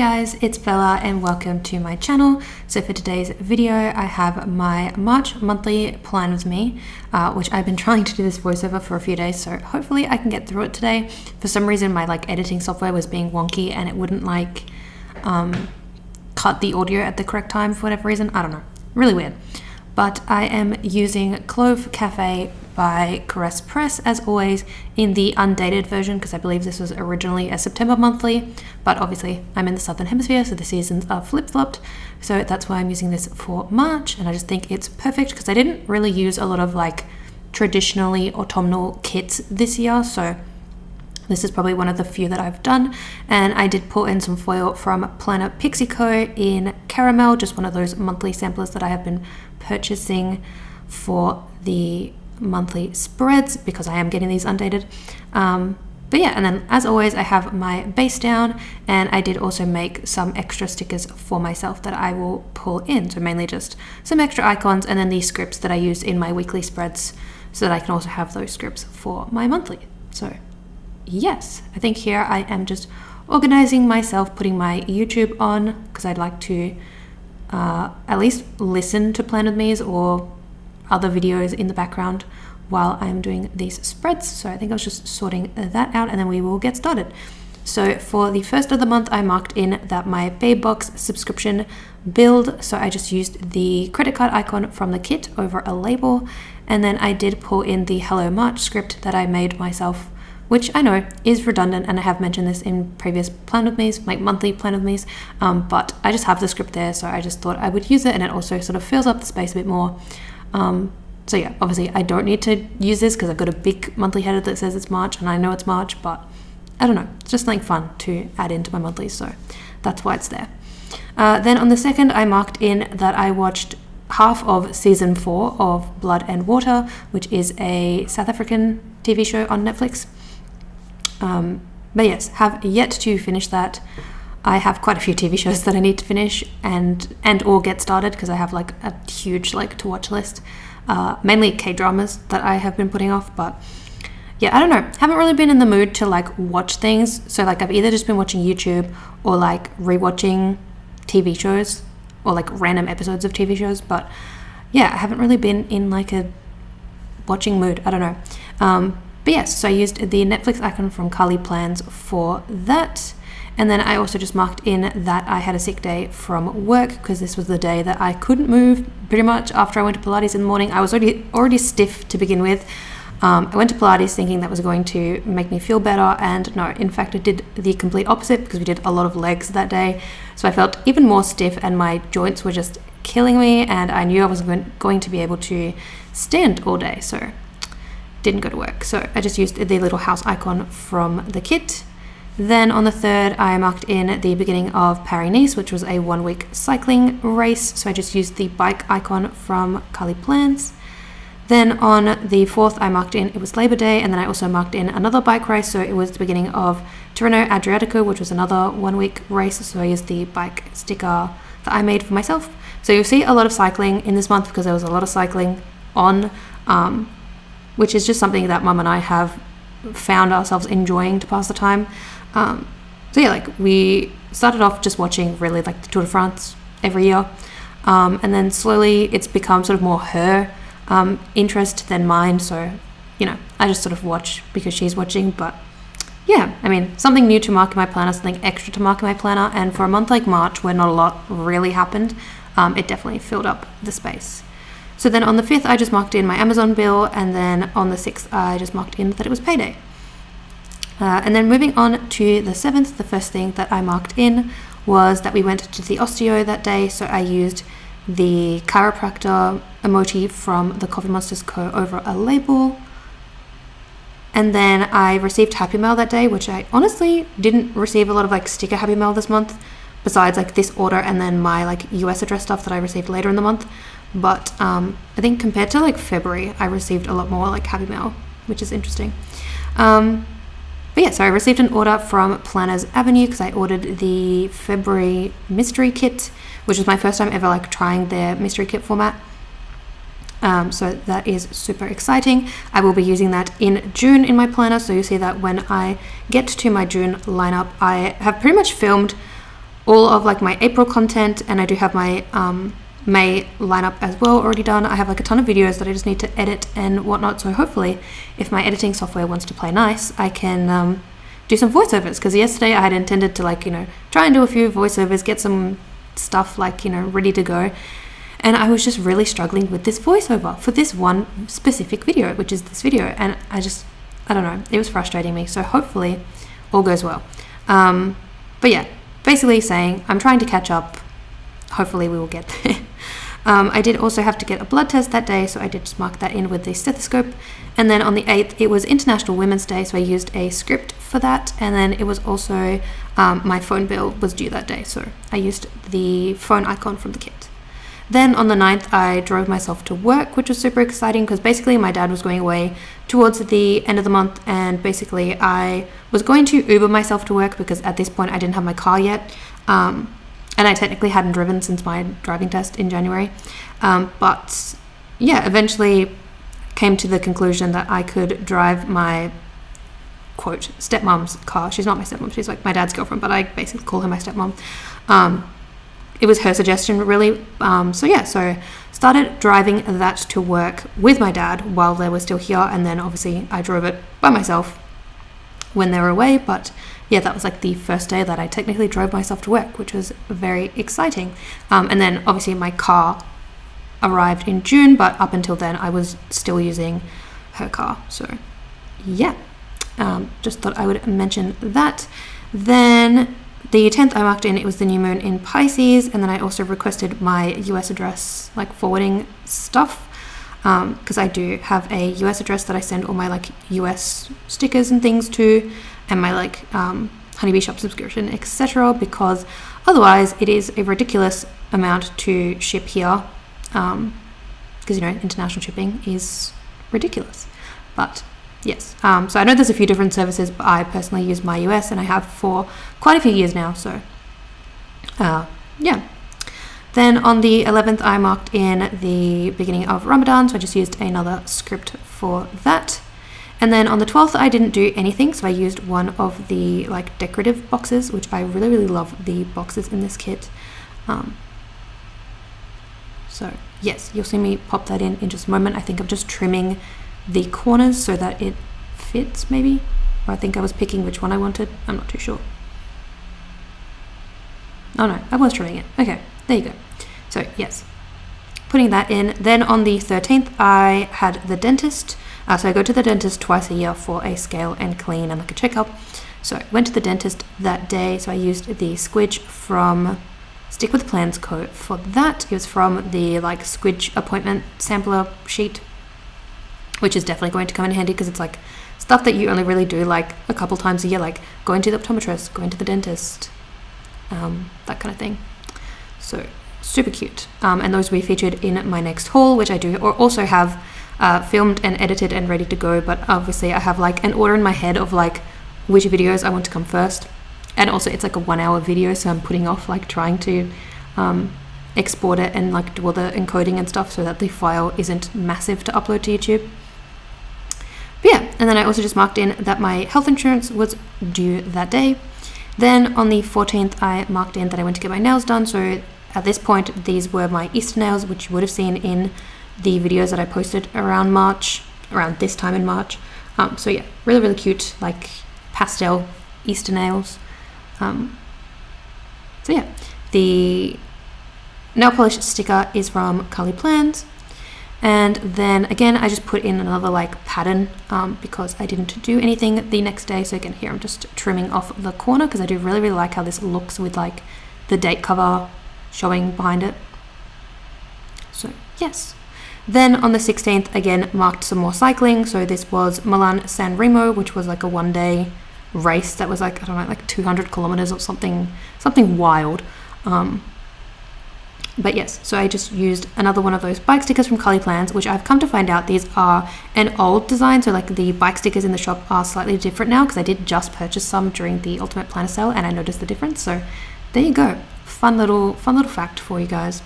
guys, it's Bella and welcome to my channel. So for today's video, I have my March monthly plan with me, which I've been trying to do this voiceover for a few days, so hopefully I can get through it today. For some reason, my editing software was being wonky and it wouldn't cut the audio at the correct time for whatever reason. I don't know, really weird. But I am using Clove Cafe by Caress Press as always in the undated version because I believe this was originally a September monthly, but obviously I'm in the southern hemisphere so the seasons are flip-flopped, so that's why I'm using this for March, and I just think it's perfect because I didn't really use a lot of traditionally autumnal kits this year, so this is probably one of the few that I've done. And I did pull in some foil from 𝚑𝚘𝚘𝚗𝚡 in caramel, just one of those monthly samplers that I have been purchasing for the monthly spreads because I am getting these undated. But yeah, and then as always I have my base down, and I did also make some extra stickers for myself that I will pull in, so mainly just some extra icons and then these scripts that I use in my weekly spreads so that I can also have those scripts for my monthly. So yes, I think here I am just organizing myself, putting my YouTube on because I'd like to at least listen to Plan With Me's or other videos in the background while I'm doing these spreads. So I think I was just sorting that out and then we will get started. So for the first of the month, I marked in that my Babe Box subscription build. So I just used the credit card icon from the kit over a label. And then I did pull in the Hello March script that I made myself, which I know is redundant, and I have mentioned this in previous Plan With Me's, monthly Plan With Me's, but I just have the script there, so I just thought I would use it, and it also sort of fills up the space a bit more. So yeah, obviously I don't need to use this because I've got a big monthly header that says it's March, and I know it's March, but I don't know, it's just something fun to add into my monthlies, so that's why it's there. Then on the 2nd, I marked in that I watched half of season 4 of Blood and Water, which is a South African TV show on Netflix. But yes, have yet to finish that. I have quite a few TV shows that I need to finish and or get started because I have a huge to watch list, mainly K-dramas that I have been putting off. But yeah, I don't know, haven't really been in the mood to watch things, so I've either just been watching YouTube or rewatching TV shows or random episodes of TV shows. But yeah, I haven't really been in a watching mood, I don't know. But yes, so I used the Netflix icon from Carly Plans for that. And then I also just marked in that I had a sick day from work because this was the day that I couldn't move pretty much after I went to Pilates in the morning. I was already stiff to begin with. I went to Pilates thinking that was going to make me feel better, and no, in fact it did the complete opposite because we did a lot of legs that day. So I felt even more stiff and my joints were just killing me, and I knew I wasn't going to be able to stand all day. So didn't go to work, so I just used the little house icon from the kit. Then on the 3rd, I marked in the beginning of Paris-Nice, which was a 1-week cycling race, so I just used the bike icon from Carly Plans. Then on the 4th, I marked in it was Labor Day, and then I also marked in another bike race, so it was the beginning of Tirreno-Adriatico, which was another 1-week race, so I used the bike sticker that I made for myself. So you'll see a lot of cycling in this month because there was a lot of cycling on, which is just something that Mum and I have found ourselves enjoying to pass the time. So yeah, we started off just watching really the Tour de France every year, and then slowly it's become sort of more her interest than mine, so I just sort of watch because she's watching. But yeah, I mean, something new to mark in my planner, something extra to mark in my planner, and for a month like March where not a lot really happened, it definitely filled up the space. So then on the 5th, I just marked in my Amazon bill, and then on the 6th, I just marked in that it was payday. And then moving on to the 7th, the first thing that I marked in was that we went to the osteo that day, so I used the chiropractor emoji from the Coffee Monsters Co. over a label. And then I received Happy Mail that day, which I honestly didn't receive a lot of sticker Happy Mail this month, besides this order and then my US address stuff that I received later in the month. But I think compared to February, I received a lot more Happy Mail, which is interesting. But yeah, so I received an order from Planners Avenue because I ordered the February mystery kit, which was my first time ever trying their mystery kit format. So that is super exciting. I will be using that in June in my planner, so you'll see that when I get to my June lineup. I have pretty much filmed all of like my April content, and I do have my May lineup as well already done. I have like a ton of videos that I just need to edit and whatnot, so hopefully if my editing software wants to play nice, I can do some voiceovers, because yesterday I had intended to like, you know, try and do a few voiceovers, get some stuff like, you know, ready to go, and I was just really struggling with this voiceover for this one specific video, which is this video, and I don't know, it was frustrating me. So hopefully all goes well. But yeah, basically saying I'm trying to catch up. Hopefully we will get there. I did also have to get a blood test that day, so I did just mark that in with the stethoscope. And then on the 8th, it was International Women's Day, so I used a script for that. And then it was also my phone bill was due that day, so I used the phone icon from the kit. Then on the 9th, I drove myself to work, which was super exciting, because basically my dad was going away towards the end of the month, and basically I was going to Uber myself to work, because at this point I didn't have my car yet. And I technically hadn't driven since my driving test in January. But yeah, eventually came to the conclusion that I could drive my, quote, stepmom's car. She's not my stepmom, she's like my dad's girlfriend, but I basically call her my stepmom. It was her suggestion, really. So yeah, so started driving that to work with my dad while they were still here, and then obviously I drove it by myself when they were away. But yeah, that was like the first day that I technically drove myself to work, which was very exciting. And then obviously my car arrived in June, but up until then I was still using her car. So yeah, just thought I would mention that. Then the 10th I marked in, it was the new moon in Pisces, and then I also requested my US address, like forwarding stuff, because I do have a US address that I send all my like US stickers and things to, and my like Honeybee shop subscription, etc., because otherwise it is a ridiculous amount to ship here, because you know, international shipping is ridiculous. But yes, so I know there's a few different services, but I personally use my US, and I have for quite a few years now, so yeah. Then on the 11th I marked in the beginning of Ramadan, so I just used another script for that. And then on the 12th I didn't do anything, so I used one of the like decorative boxes, which I really love the boxes in this kit. So yes, you'll see me pop that in just a moment. I think I'm just trimming the corners so that it fits, maybe, or I think I was picking which one I wanted. I'm not too sure. Oh no, I was trimming it. Okay, there you go. So yes, putting that in. Then on the 13th I had the dentist. So I go to the dentist twice a year for a scale and clean and like a checkup. So I went to the dentist that day, so I used the squidge from Stick with Plans Co. for that. It was from the like squidge appointment sampler sheet, which is definitely going to come in handy, because it's like stuff that you only really do like a couple times a year, like going to the optometrist, going to the dentist, that kind of thing. So super cute. And those will be featured in my next haul, which I do or also have filmed and edited and ready to go. But obviously I have like an order in my head of like which videos I want to come first. And also it's like a 1-hour video, so I'm putting off like trying to export it and like do all the encoding and stuff, so that the file isn't massive to upload to YouTube. But yeah, and then I also just marked in that my health insurance was due that day. Then on the 14th I marked in that I went to get my nails done. So at this point these were my Easter nails, which you would have seen in the videos that I posted around this time in March. So yeah, really cute, like pastel Easter nails. So yeah, the nail polish sticker is from Cully Plans. And then again, I just put in another like pattern because I didn't do anything the next day. So again, here I'm just trimming off the corner, because I do really like how this looks with like the date cover showing behind it. So yes. Then on the 16th, again, marked some more cycling. So this was Milan San Remo, which was like a 1-day race that was like, I don't know, like 200 kilometers or something wild. But yes, so I just used another one of those bike stickers from Cully Plans, which I've come to find out these are an old design. So like the bike stickers in the shop are slightly different now, because I did just purchase some during the Ultimate Planner sale and I noticed the difference. So there you go. Fun little fact for you guys.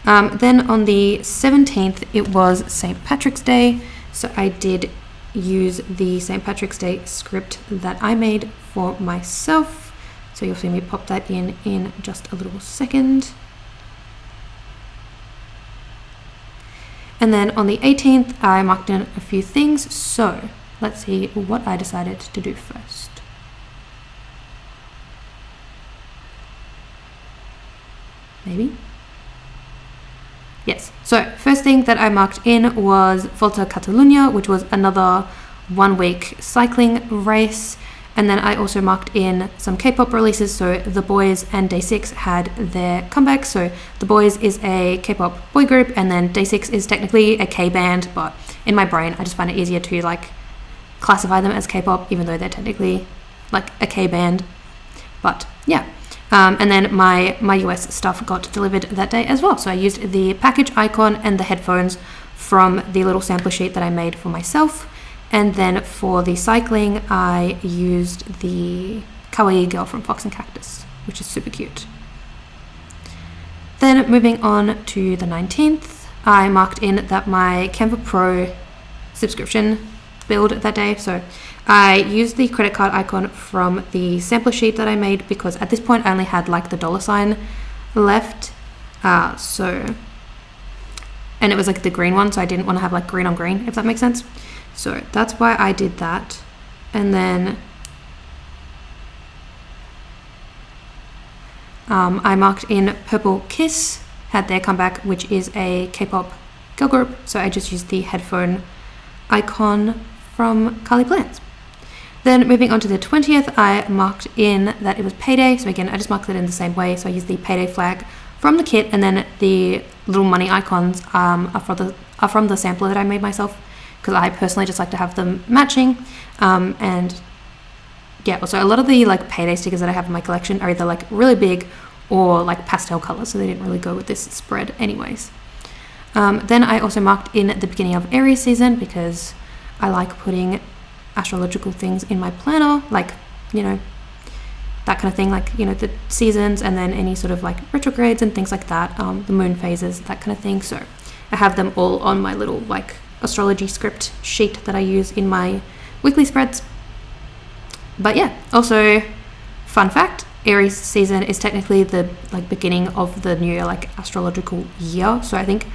Then on the 17th, it was St. Patrick's Day. So I did use the St. Patrick's Day script that I made for myself. So you'll see me pop that in just a little second. And then on the 18th, I marked in a few things. So let's see what I decided to do first. Maybe? Yes. So first thing that I marked in was Volta Catalunya, which was another 1 week cycling race. And then I also marked in some K-pop releases. So The Boys and Day 6 had their comeback. So The Boys is a K-pop boy group, and then Day 6 is technically a K-band, but in my brain I just find it easier to like classify them as K-pop, even though they're technically like a K-band. But yeah. And then my US stuff got delivered that day as well. So I used the package icon and the headphones from the little sampler sheet that I made for myself. And then for the cycling, I used the kawaii girl from Fox and Cactus, which is super cute. Then moving on to the 19th, I marked in that my Canva Pro subscription build that day. So I used the credit card icon from the sampler sheet that I made because at this point I only had like the $sign left. And it was like the green one, so I didn't want to have like green on green, if that makes sense. So that's why I did that. And then I marked in Purple Kiss, had their comeback, which is a K-pop girl group. So I just used the headphone icon from Carly Plans. Then moving on to the 20th, I marked in that it was payday. So again, I just marked it in the same way. So I used the payday flag from the kit, and then the little money icons are from the sampler that I made myself, because I personally just like to have them matching. And yeah, also a lot of the like payday stickers that I have in my collection are either like really big or like pastel colors, so they didn't really go with this spread anyways. Then I also marked in the beginning of Aries season because I like putting astrological things in my planner, like, you know, that kind of thing, like, you know, the seasons and then any sort of like retrogrades and things like that, the moon phases, that kind of thing. So I have them all on my little like astrology script sheet that I use in my weekly spreads. But yeah, also fun fact, Aries season is technically the like beginning of the new like astrological year. So I think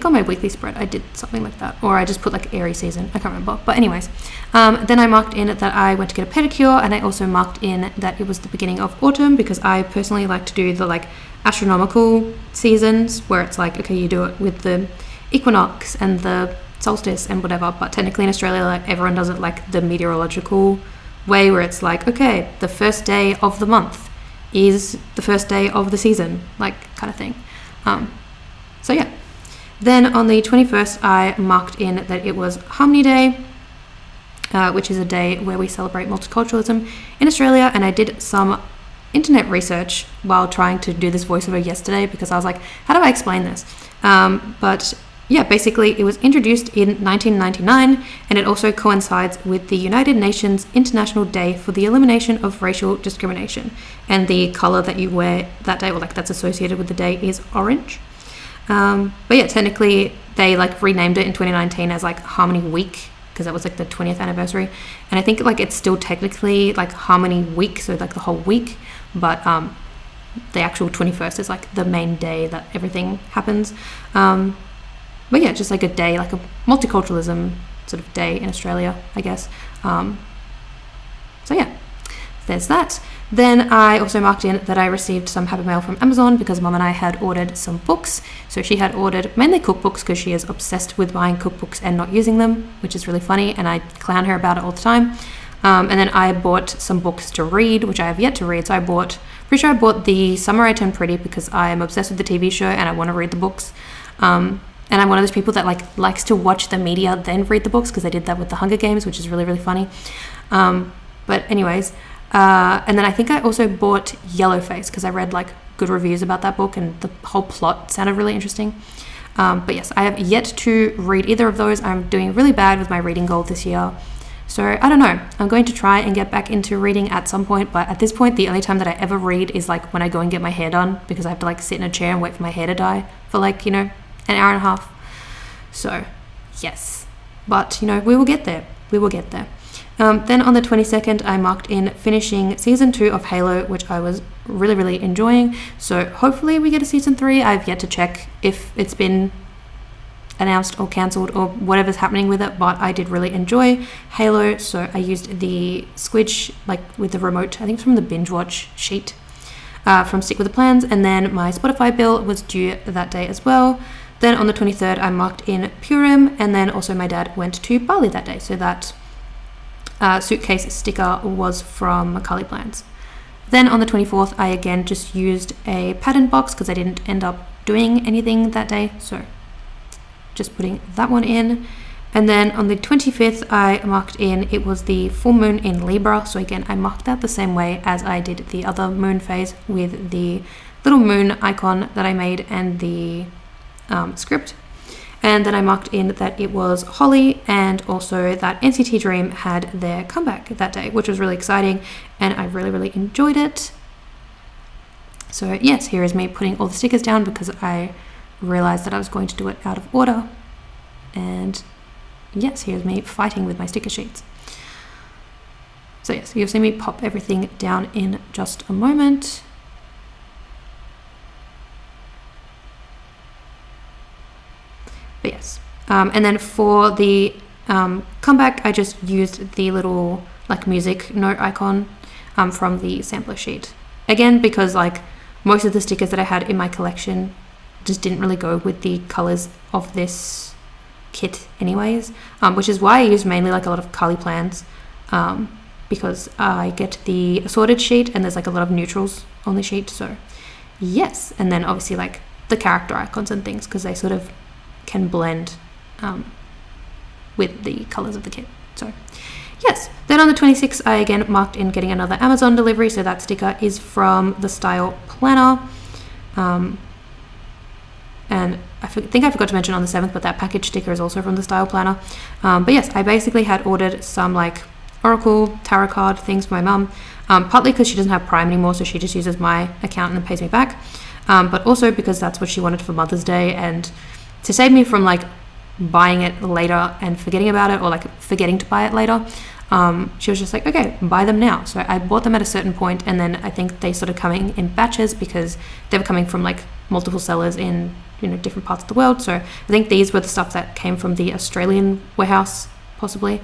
on my weekly spread I did something like that, or I just put like Aries season, I can't remember. But anyways, then I marked in that I went to get a pedicure, and I also marked in that it was the beginning of autumn because I personally like to do the like astronomical seasons where it's like, okay, you do it with the equinox and the solstice and whatever, but technically in Australia like everyone does it like the meteorological way, where it's like, okay, the first day of the month is the first day of the season, like kind of thing. So yeah. Then on the 21st, I marked in that it was Harmony Day, which is a day where we celebrate multiculturalism in Australia. And I did some internet research while trying to do this voiceover yesterday because I was like, how do I explain this? But yeah, basically it was introduced in 1999, and it also coincides with the United Nations International Day for the Elimination of Racial Discrimination. And the color that you wear that day, or like that's associated with the day, is orange. But yeah, technically they like renamed it in 2019 as like Harmony Week because that was like the 20th anniversary, and I think like it's still technically like Harmony Week, so like the whole week, but the actual 21st is like the main day that everything happens. But yeah, just like a day, like a multiculturalism sort of day in Australia, I guess. So yeah, there's that. Then I also marked in that I received some happy mail from Amazon because Mum and I had ordered some books. So she had ordered mainly cookbooks because she is obsessed with buying cookbooks and not using them, which is really funny, and I clown her about it all the time. And then I bought some books to read, which I have yet to read. So I bought the Summer I Turned Pretty because I am obsessed with the TV show and I want to read the books. And I'm one of those people that like likes to watch the media then read the books because I did that with the Hunger Games, which is really, really funny. But anyways, and then I think I also bought Yellowface because I read like good reviews about that book and the whole plot sounded really interesting. But yes, I have yet to read either of those. I'm doing really bad with my reading goal this year. So I don't know. I'm going to try and get back into reading at some point. But at this point, the only time that I ever read is like when I go and get my hair done because I have to like sit in a chair and wait for my hair to dye for like, you know, an hour and a half. So yes, but you know, we will get there. We will get there. Then on the 22nd, I marked in finishing season 2 of Halo, which I was really enjoying. So hopefully we get a season 3. I've yet to check if it's been announced or cancelled or whatever's happening with it, but I did really enjoy Halo. So I used the squidge, like with the remote, I think it's from the binge watch sheet from Stick With The Plans, and then my Spotify bill was due that day as well. Then on the 23rd, I marked in Purim, and then also my dad went to Bali that day, so that suitcase sticker was from Macaulay Plans. Then on the 24th, I again just used a pattern box because I didn't end up doing anything that day, so just putting that one in. And then on the 25th, I marked in, it was the full moon in Libra, so again I marked that the same way as I did the other moon phase with the little moon icon that I made and the script. And then I marked in that it was Holly, and also that NCT Dream had their comeback that day, which was really exciting, and I really enjoyed it. So yes, here is me putting all the stickers down because I realized that I was going to do it out of order. And yes, here's me fighting with my sticker sheets. So yes, you'll see me pop everything down in just a moment. But yes, and then for the comeback, I just used the little like music note icon from the sampler sheet. Again, because like most of the stickers that I had in my collection just didn't really go with the colors of this kit anyways, which is why I use mainly like a lot of Macaulay Plans, because I get the assorted sheet and there's like a lot of neutrals on the sheet. So yes, and then obviously like the character icons and things, because they sort of can blend with the colors of the kit. So yes, then on the 26th, I again marked in getting another Amazon delivery. So that sticker is from the Style Planner. And I think I forgot to mention on the 7th, but that package sticker is also from the Style Planner. But yes, I basically had ordered some like Oracle tarot card things for my mum, partly because she doesn't have Prime anymore, so she just uses my account and then pays me back, but also because that's what she wanted for Mother's Day, and to save me from like buying it later and forgetting about it, or like forgetting to buy it later, she was just like, okay, buy them now. So I bought them at a certain point, and then I think they started coming in batches because they were coming from like multiple sellers in, you know, different parts of the world. So I think these were the stuff that came from the Australian warehouse possibly,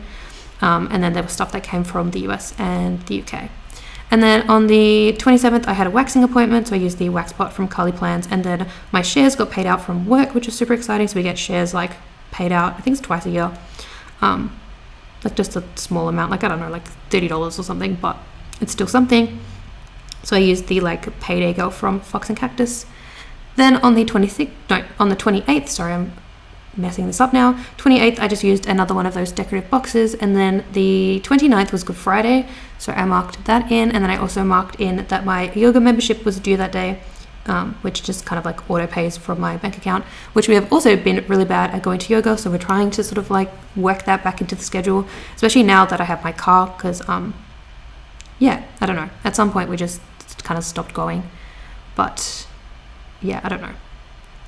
and then there was stuff that came from the US and the UK. And then on the 27th, I had a waxing appointment, so I used the wax pot from Macaulay Plans, and then my shares got paid out from work, which is super exciting. So we get shares like paid out, I think it's twice a year, like just a small amount, like I don't know, like $30 or something, but it's still something. So I used the like payday girl from Fox and Cactus. Then on the 28th, sorry, I'm messing this up now, 28th, I just used another one of those decorative boxes, and then the 29th was Good Friday, so I marked that in, and then I also marked in that my yoga membership was due that day, which just kind of like auto pays from my bank account, which we have also been really bad at going to yoga, so we're trying to sort of like work that back into the schedule, especially now that I have my car, because yeah, I don't know, at some point we just kind of stopped going, but yeah, I don't know.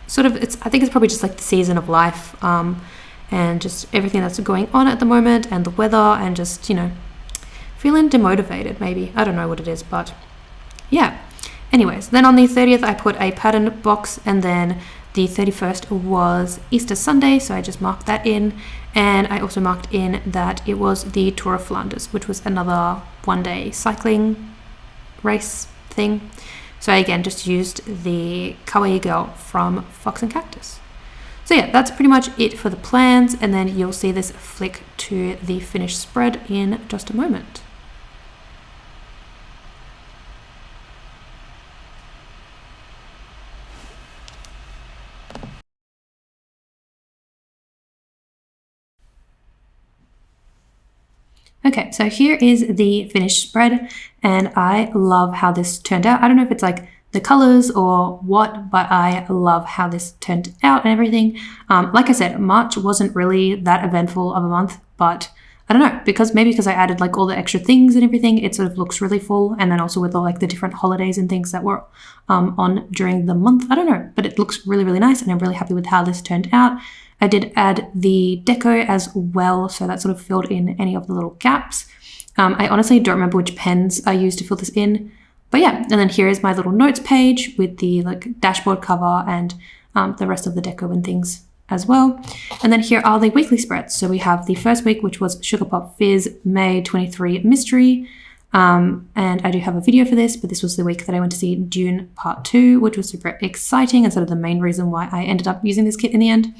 Sort of, I think it's probably just like the season of life, and just everything that's going on at the moment, and the weather, and just, you know, feeling demotivated maybe. I don't know what it is, but yeah. Anyways, then on the 30th, I put a pattern box, and then the 31st was Easter Sunday, so I just marked that in, and I also marked in that it was the Tour of Flanders, which was another one-day cycling race thing. So I again just used the Kawaii Girl from Fox and Cactus. So yeah, that's pretty much it for the plans, and then you'll see this flick to the finished spread in just a moment. Okay, so here is the finished spread, and I love how this turned out. I don't know if it's like the colors or what, but I love how this turned out and everything. Like I said, March wasn't really that eventful of a month, but I don't know, because I added like all the extra things and everything, it sort of looks really full. And then also with all like the different holidays and things that were on during the month, I don't know, but it looks really, really nice, and I'm really happy with how this turned out. I did add the deco as well, so that sort of filled in any of the little gaps. I honestly don't remember which pens I used to fill this in. But yeah, and then here is my little notes page with the like dashboard cover and the rest of the deco and things as well. And then here are the weekly spreads. So we have the first week, which was Sugar Pop Fizz May 23 Mystery. And I do have a video for this, but this was the week that I went to see Dune Part 2, which was super exciting and sort of the main reason why I ended up using this kit in the end.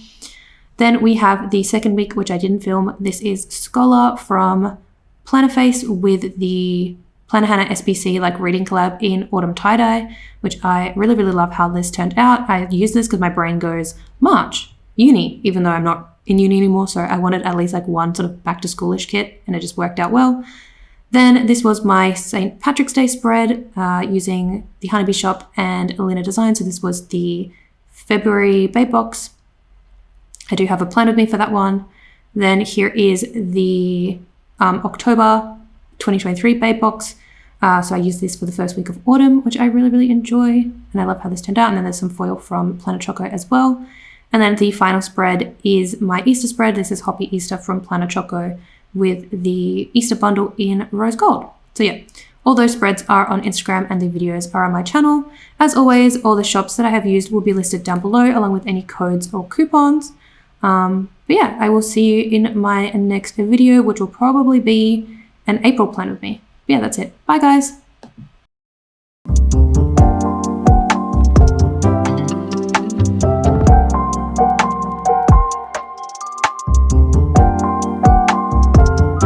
Then we have the second week, which I didn't film. This is Scholar from Plannerface with the 𝚑𝚘𝚗𝚡 SPC like reading collab in Autumn Tie-Dye, which I really, really love how this turned out. I use this because my brain goes, March, uni, even though I'm not in uni anymore. So I wanted at least like one sort of back to schoolish kit, and it just worked out well. Then this was my St. Patrick's Day spread using the Honeybee Shop and Elena Design. So this was the February Babe Box. I do have a plan with me for that one. Then here is the October 2023 Babe Box. So I used this for the first week of autumn, which I really, really enjoy. And I love how this turned out. And then there's some foil from Planet Choco as well. And then the final spread is my Easter spread. This is Hoppy Easter from Planet Choco with the Easter bundle in rose gold. So yeah, all those spreads are on Instagram and the videos are on my channel. As always, all the shops that I have used will be listed down below along with any codes or coupons. But yeah, I will see you in my next video, which will probably be an April plan with me. But yeah, that's it. Bye guys.